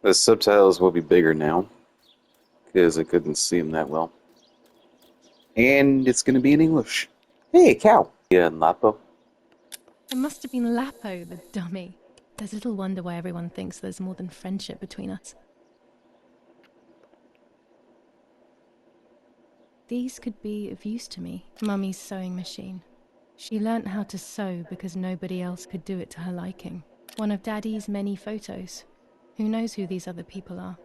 The subtitles will be bigger now because I couldn't see them that well. And it's going to be in English. Hey, cow. Yeah, Lapo. It must have been Lapo, the dummy. There's little wonder why everyone thinks there's more than friendship between us. These could be of use to me. Mummy's sewing machine. She learnt how to sew because nobody else could do it to her liking. One of Daddy's many photos. Who knows who these other people are?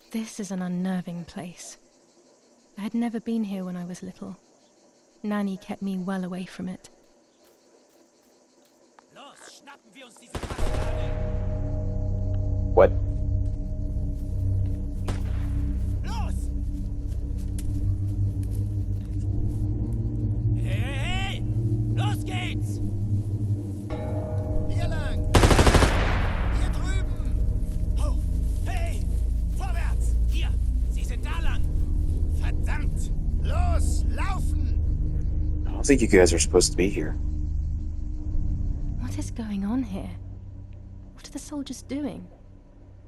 This is an unnerving place. I had never been here when I was little. Nanny kept me well away from it. What? Hey! Los geht's! Hier lang! Hier drüben! Hoch! Hey! Vorwärts! Hier! Sie sind da lang! Verdammt! Los! Laufen! I don't think you guys are supposed to be here. What is going on here? What are the soldiers doing?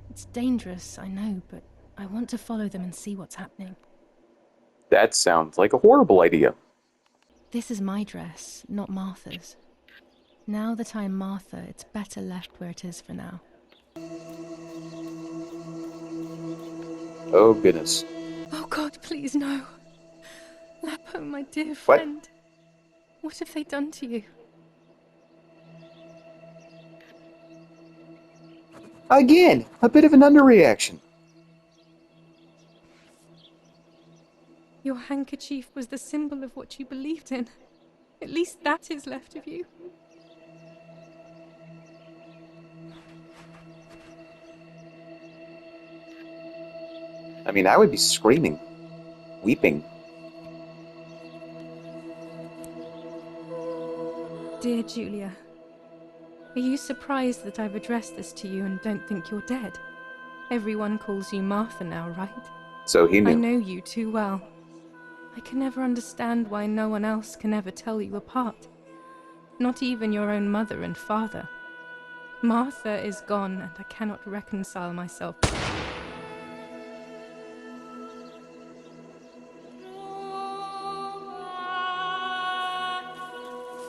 It's dangerous, I know, but I want to follow them and see what's happening. That sounds like a horrible idea. This is my dress, not Martha's. Now that I'm Martha, it's better left where it is for now. Oh, goodness. Oh God, please no. Lapo, my dear friend. What have they done to you? Again, a bit of an underreaction. Your handkerchief was the symbol of what you believed in. At least that is left of you. I mean, I would be screaming, weeping. Dear Julia, are you surprised that I've addressed this to you and don't think you're dead? Everyone calls you Martha now, right? So he knew. I know you too well. I can never understand why no one else can ever tell you apart. Not even your own mother and father. Martha is gone and I cannot reconcile myself.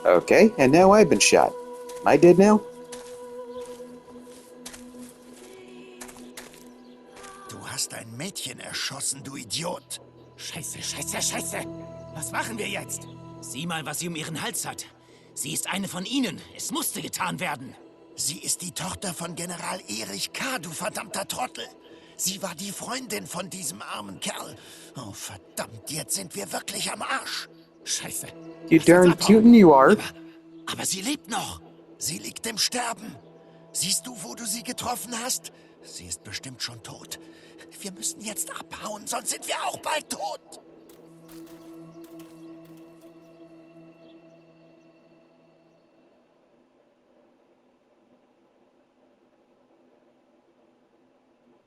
Okay, and now I've been shot. Am I dead now? Du hast ein Mädchen erschossen, du Idiot! Scheiße, scheiße, scheiße! Was machen wir jetzt? Sieh mal, was sie um ihren Hals hat. Sie ist eine von ihnen. Es musste getan werden. Sie ist die Tochter von General Erich K., du verdammter Trottel! Sie war die Freundin von diesem armen Kerl. Oh, verdammt, jetzt sind wir wirklich am Arsch. Scheiße. You Lass uns darn abhauen. tootin' you are. Aber sie lebt noch. Sie liegt im Sterben. Siehst du, wo du sie getroffen hast? Sie ist bestimmt schon tot. Wir müssen jetzt abhauen, sonst sind wir auch bald tot.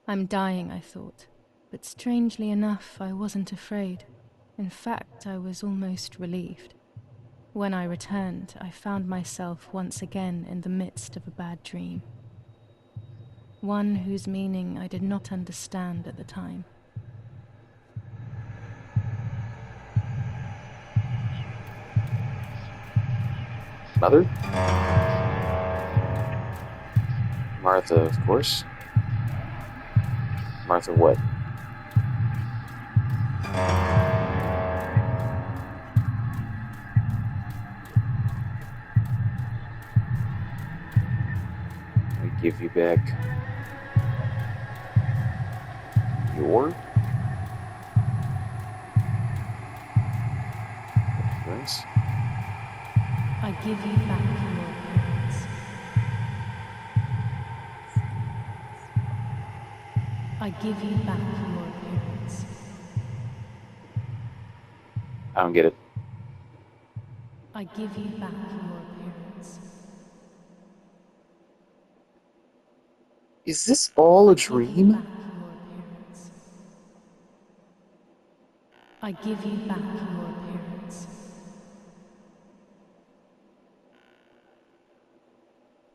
I'm dying, I thought. But strangely enough, I wasn't afraid. In fact, I was almost relieved. When I returned, I found myself once again in the midst of a bad dream. One whose meaning I did not understand at the time. Mother? Martha, of course. Martha what? I give you back your friends. I give you back your parents. I give you back your parents. I don't get it. I give you back your parents. Is this all a Give you dream? back your parents. I give you back your parents.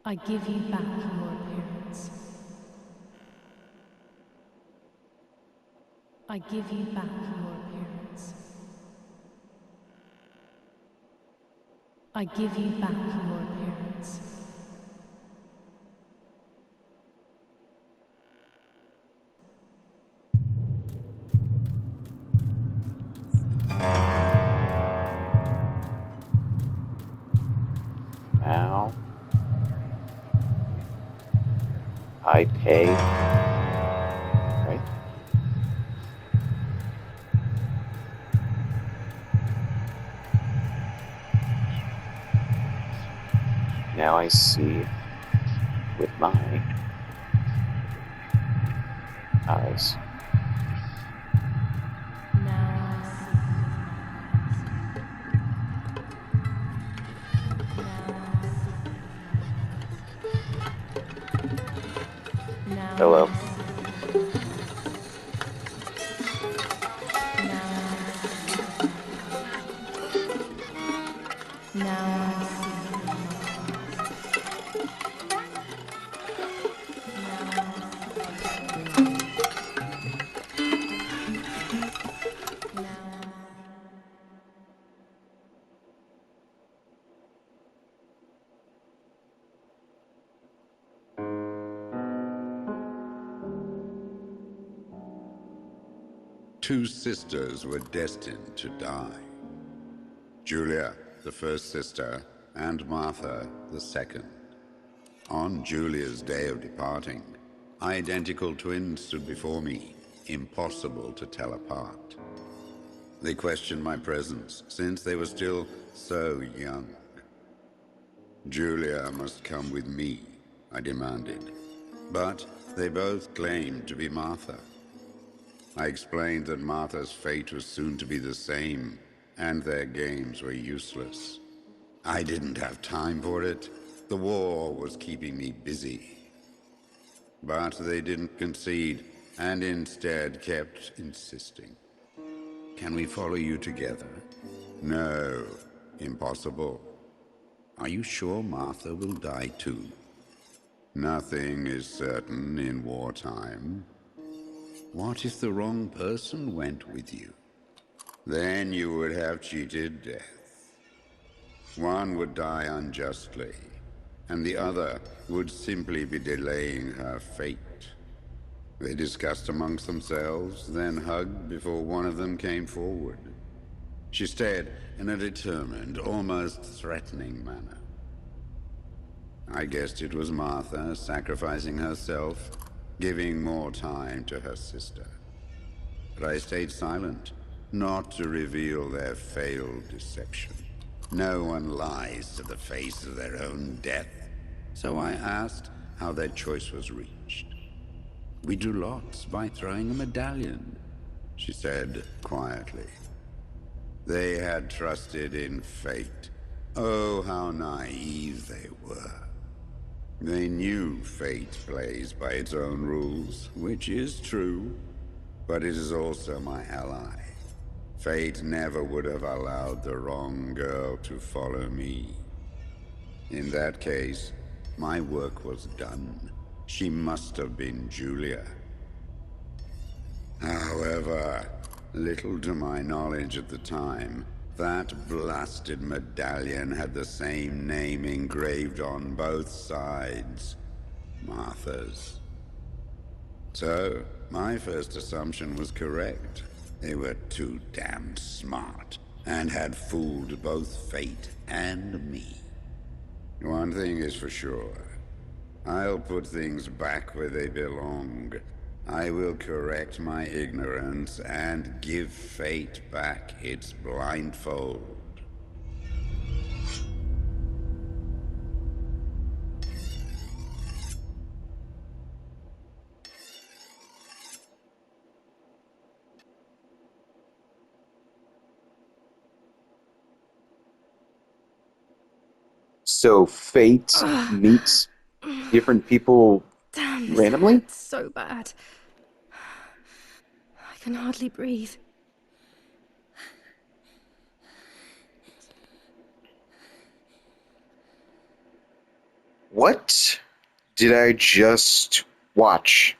I give you back your parents. I give you back your appearance. I give you back your appearance. Now I pay. Right? Now I see with my eyes. Now I see with my eyes. Now Hello. I see. Now I see. Now I see. Now. Two sisters were destined to die. Julia, the first sister, and Martha, the second. On Julia's day of departing, identical twins stood before me, impossible to tell apart. They questioned my presence, since they were still so young. Julia must come with me, I demanded. But they both claimed to be Martha. I explained that Martha's fate was soon to be the same, and their games were useless. I didn't have time for it. The war was keeping me busy. But they didn't concede, and instead kept insisting. Can we follow you together? No, impossible. Are you sure Martha will die too? Nothing is certain in wartime. What if the wrong person went with you? Then you would have cheated death. One would die unjustly, and the other would simply be delaying her fate. They discussed amongst themselves, then hugged before one of them came forward. She stared in a determined, almost threatening manner. I guessed it was Martha sacrificing herself, giving more time to her sister. But I stayed silent, not to reveal their failed deception. No one lies to the face of their own death. So I asked how their choice was reached. We drew lots by throwing a medallion, she said quietly. They had trusted in fate. Oh, how naive they were. They knew fate plays by its own rules, which is true, but it is also my ally. Fate never would have allowed the wrong girl to follow me. In that case, my work was done. She must have been Julia. However, little to my knowledge at the time, that blasted medallion had the same name engraved on both sides. Martha's. So, my first assumption was correct. They were too damn smart, and had fooled both fate and me. One thing is for sure. I'll put things back where they belong. I will correct my ignorance and give fate back its blindfold. So fate meets different people Damn, this randomly? hurts so bad. I can hardly breathe. What did I just watch?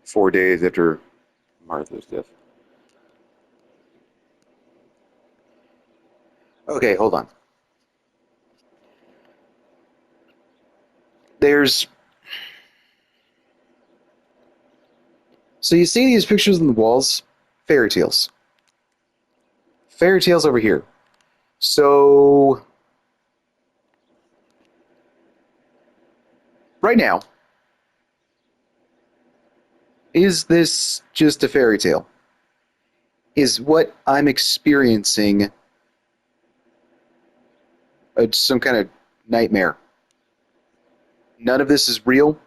4 days after Martha's death. Okay, hold on. So you see these pictures on the walls? Fairy tales. Fairy tales over here. So, right now, is this just a fairy tale? Is what I'm experiencing some kind of nightmare? None of this is real?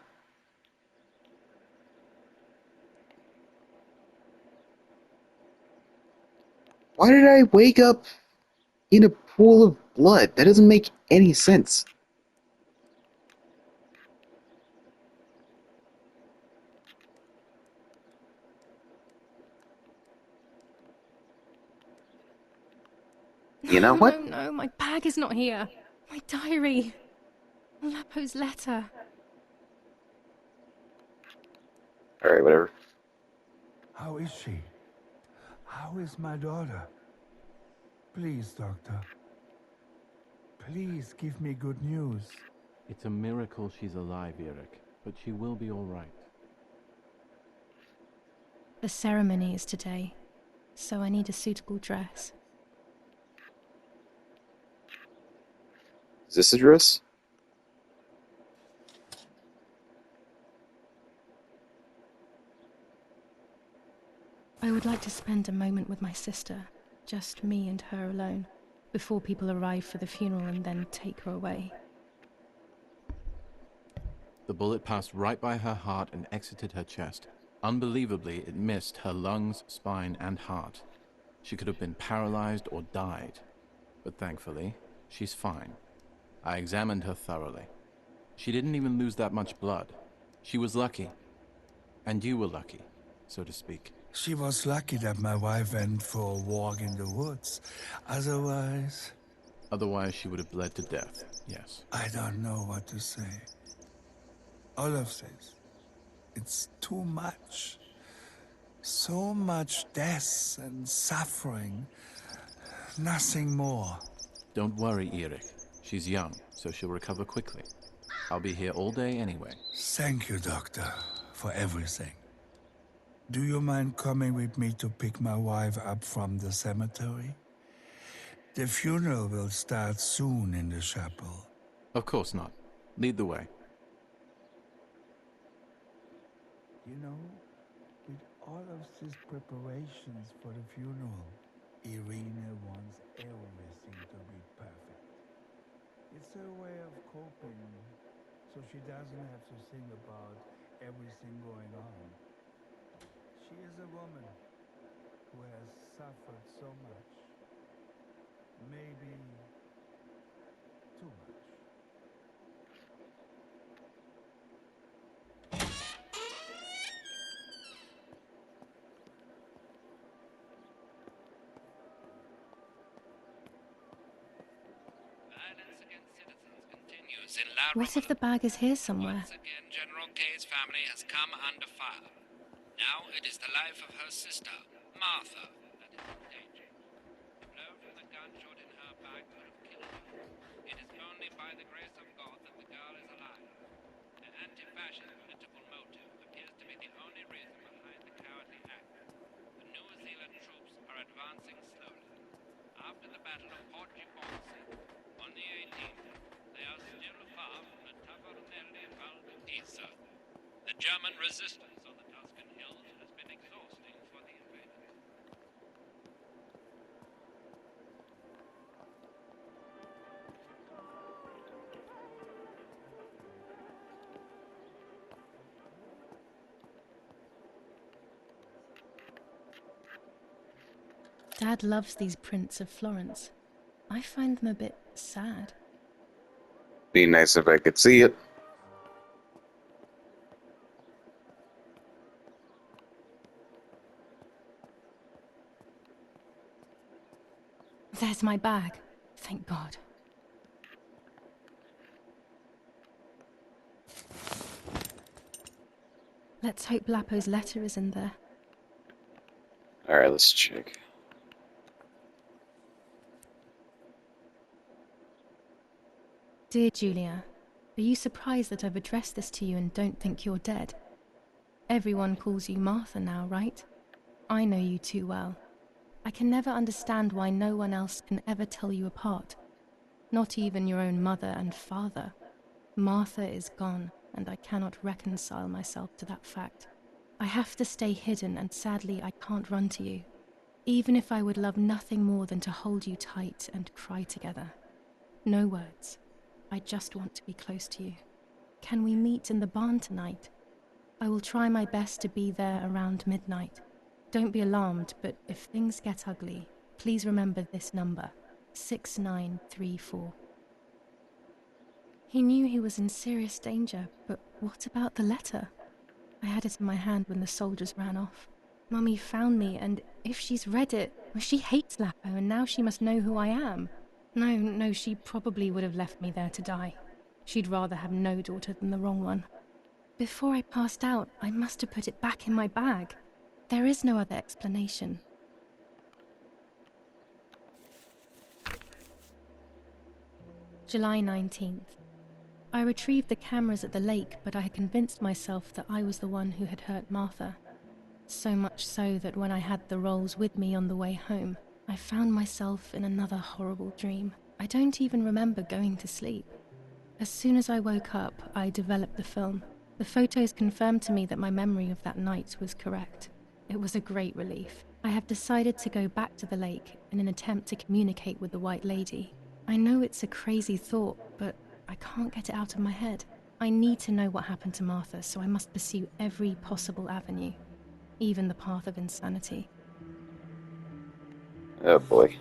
Why did I wake up in a pool of blood? That doesn't make any sense. You know what? No, my bag is not here. My diary. Lapo's letter. Alright, whatever. How is she? How is my daughter? Please, Doctor. Please give me good news. It's a miracle she's alive, Eric, but she will be all right. The ceremony is today, so I need a suitable dress. Is this a dress? I would like to spend a moment with my sister, just me and her alone, before people arrive for the funeral and then take her away. The bullet passed right by her heart and exited her chest. Unbelievably, it missed her lungs, spine, and heart. She could have been paralyzed or died. But thankfully, she's fine. I examined her thoroughly. She didn't even lose that much blood. She was lucky. And you were lucky, so to speak. She was lucky that my wife went for a walk in the woods. Otherwise, Otherwise, she would have bled to death, yes. I don't know what to say. Olaf says, it's too much. So much death and suffering. Nothing more. Don't worry, Eric. She's young, so she'll recover quickly. I'll be here all day anyway. Thank you, Doctor, for everything. Do you mind coming with me to pick my wife up from the cemetery? The funeral will start soon in the chapel. Of course not. Lead the way. You know, with all of these preparations for the funeral, Irina wants everything to be perfect. It's her way of coping, so she doesn't have to think about everything going on. She is a woman who has suffered so much. Maybe too much. Violence against citizens continues in La What if the bag is here somewhere? Once again, General Kay's family has come under fire. Now it is the life of her sister, Martha, that is in danger. A blow from the gunshot in her back could have killed her. It is only by the grace of God that the girl is alive. An anti-fascist political motive appears to be the only reason behind the cowardly act. The New Zealand troops are advancing slowly. After the Battle of Portimonense on the 18th, they are still far from the Tavernelli Valdese. The German resistance on the Tuscan hills has been exhausting for the invaders. Dad loves these prints of Florence. I find them a bit sad. Be nice if I could see it. There's my bag. Thank God. Let's hope Lapo's letter is in there. Alright, let's check. Dear Julia, are you surprised that I've addressed this to you and don't think you're dead? Everyone calls you Martha now, right? I know you too well. I can never understand why no one else can ever tell you apart. Not even your own mother and father. Martha is gone, and I cannot reconcile myself to that fact. I have to stay hidden, and sadly I can't run to you. Even if I would love nothing more than to hold you tight and cry together. No words. I just want to be close to you. Can we meet in the barn tonight? I will try my best to be there around midnight. Don't be alarmed, but if things get ugly, please remember this number, 6934. He knew he was in serious danger, but what about the letter? I had it in my hand when the soldiers ran off. Mummy found me, and if she's read it, well, she hates Lapo, and now she must know who I am. No, she probably would have left me there to die. She'd rather have no daughter than the wrong one. Before I passed out, I must have put it back in my bag. There is no other explanation. July 19th. I retrieved the cameras at the lake, but I had convinced myself that I was the one who had hurt Martha. So much so that when I had the rolls with me on the way home, I found myself in another horrible dream. I don't even remember going to sleep. As soon as I woke up, I developed the film. The photos confirmed to me that my memory of that night was correct. It was a great relief. I have decided to go back to the lake in an attempt to communicate with the White Lady. I know it's a crazy thought, but I can't get it out of my head. I need to know what happened to Martha, so I must pursue every possible avenue, even the path of insanity. Oh boy.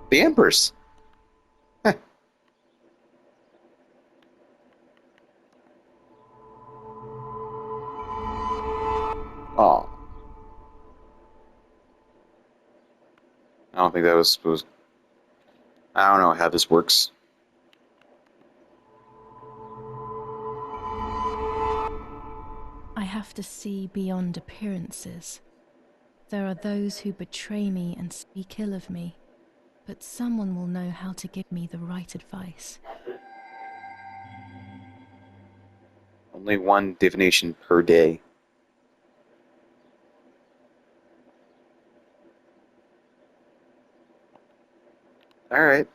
The Empress. Heh. Oh. I don't think that was supposed. I don't know how this works. I have to see beyond appearances. There are those who betray me and speak ill of me, but someone will know how to give me the right advice. Only one divination per day. Alright.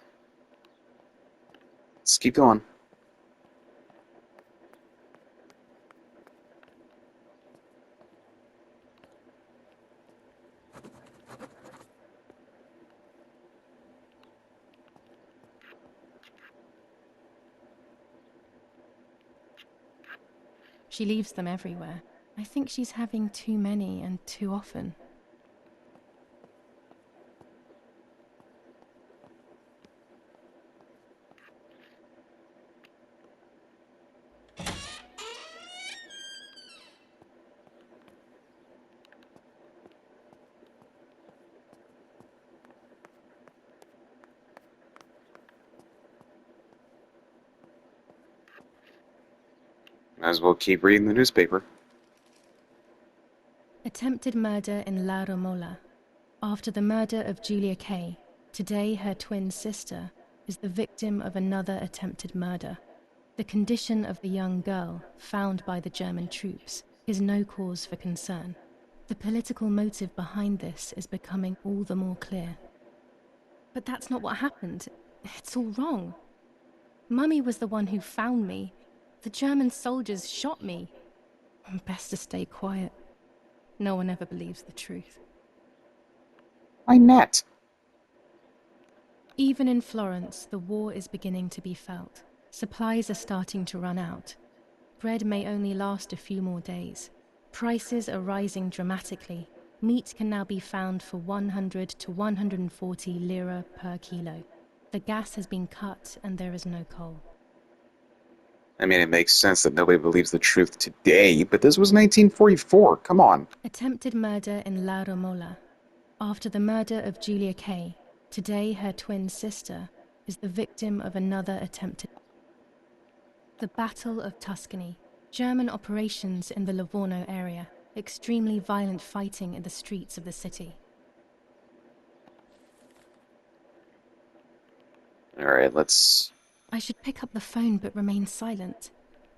Let's keep going. She leaves them everywhere. I think she's having too many and too often. Might as well keep reading the newspaper. Attempted murder in La Romola. After the murder of Julia Kay, today her twin sister is the victim of another attempted murder. The condition of the young girl, found by the German troops, is no cause for concern. The political motive behind this is becoming all the more clear. But that's not what happened. It's all wrong. Mummy was the one who found me. The German soldiers shot me. Best to stay quiet. No one ever believes the truth. Why not? Even in Florence, the war is beginning to be felt. Supplies are starting to run out. Bread may only last a few more days. Prices are rising dramatically. Meat can now be found for 100 to 140 lira per kilo. The gas has been cut and there is no coal. I mean, it makes sense that nobody believes the truth today, but this was 1944. Come on. Attempted murder in La Romola. After the murder of Julia Kay, today her twin sister is the victim of another attempted. The Battle of Tuscany. German operations in the Livorno area. Extremely violent fighting in the streets of the city. Alright, let's... I should pick up the phone but remain silent.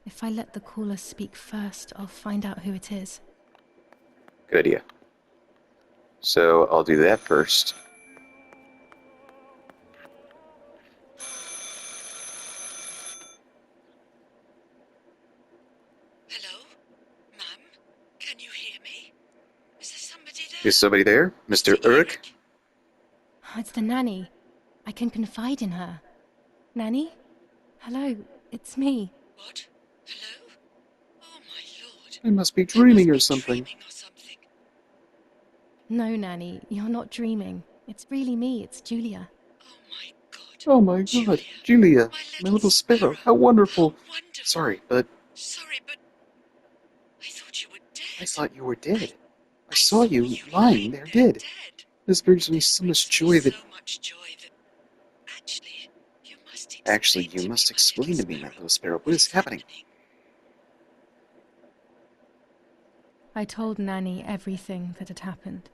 If I let the caller speak first, I'll find out who it is. Good idea. So, I'll do that first. Hello? Ma'am? Can you hear me? Is there somebody there? Is somebody there? Mr. Urk? It's the nanny. I can confide in her. Nanny? Hello, it's me. What? Hello? Oh my lord. I must be I dreaming or must be something. dreaming or something. No, Nanny, you're not dreaming. It's really me, it's Julia. Oh my god. Oh my god, Julia, my little sparrow, how wonderful. How wonderful. Sorry, but Sorry, but I thought you were dead. I thought you were dead. I saw you lying there dead. This brings me so much joy that... So much joy that... Actually, you must explain to me, my little sparrow, what is happening? I told Nanny everything that had happened.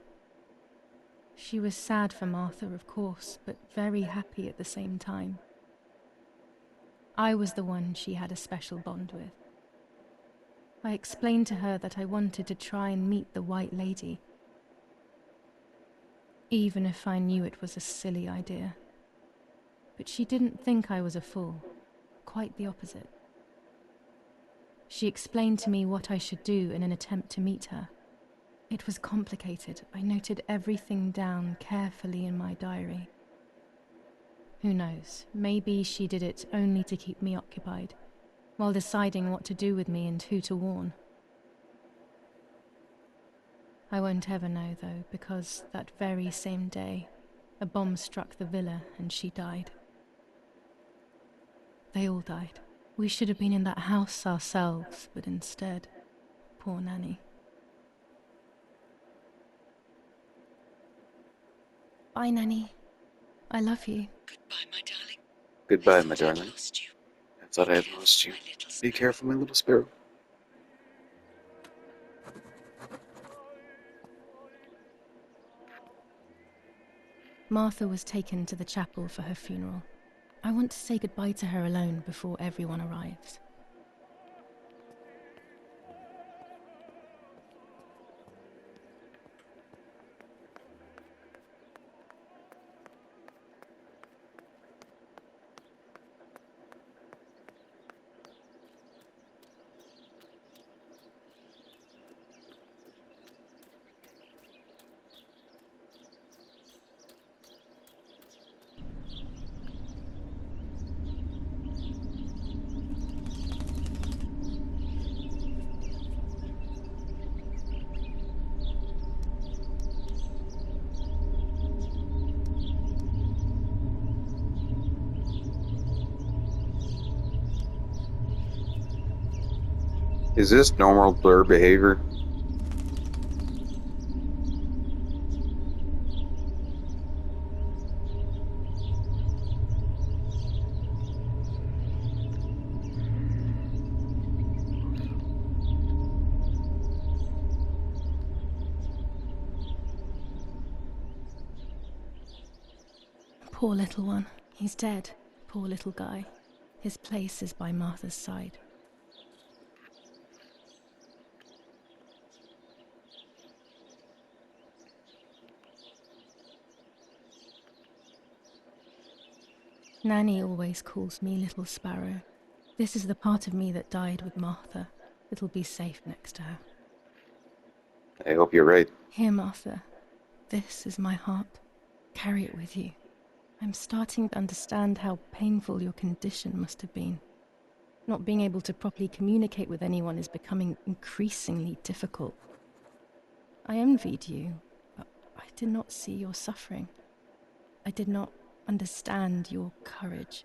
She was sad for Martha, of course, but very happy at the same time. I was the one she had a special bond with. I explained to her that I wanted to try and meet the White Lady, even if I knew it was a silly idea. But she didn't think I was a fool, quite the opposite. She explained to me what I should do in an attempt to meet her. It was complicated. I noted everything down carefully in my diary. Who knows, maybe she did it only to keep me occupied, while deciding what to do with me and who to warn. I won't ever know, though, because that very same day, a bomb struck the villa and she died. They all died. We should have been in that house ourselves, but instead, poor Nanny. Bye, Nanny. I love you. Goodbye, my darling. Goodbye, my I thought I'd darling. lost you. I thought I had Be lost you. careful, my little Be careful, my little sparrow. Martha was taken to the chapel for her funeral. I want to say goodbye to her alone before everyone arrives. Is this normal blur behavior? Poor little one. He's dead. Poor little guy. His place is by Martha's side. Nanny always calls me Little Sparrow. This is the part of me that died with Martha. It'll be safe next to her. I hope you're right. Here, Martha. This is my heart. Carry it with you. I'm starting to understand how painful your condition must have been. Not being able to properly communicate with anyone is becoming increasingly difficult. I envied you, but I did not see your suffering. I did not understand your courage.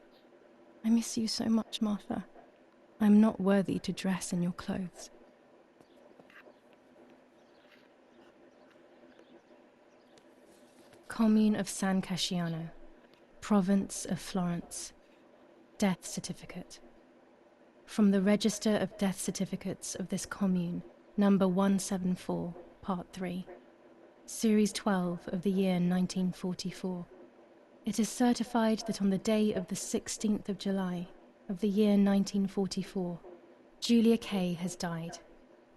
I miss you so much, Martha. I'm not worthy to dress in your clothes. Commune of San Casciano, Province of Florence. Death certificate. From the Register of Death Certificates of this commune, number 174, part 3, series 12 of the year 1944. It is certified that on the day of the 16th of July of the year 1944, Julia Kay has died,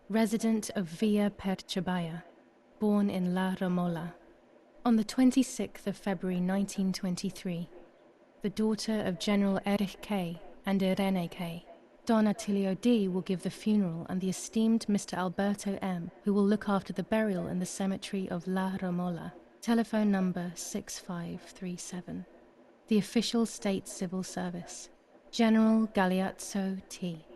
resident of Villa Perchabaya, born in La Romola. On the 26th of February 1923, the daughter of General Erich Kay and Irene Kay, Don Attilio D. will give the funeral, and the esteemed Mr. Alberto M., who will look after the burial in the cemetery of La Romola. Telephone number 6537. The official state civil service. General Galeazzo T.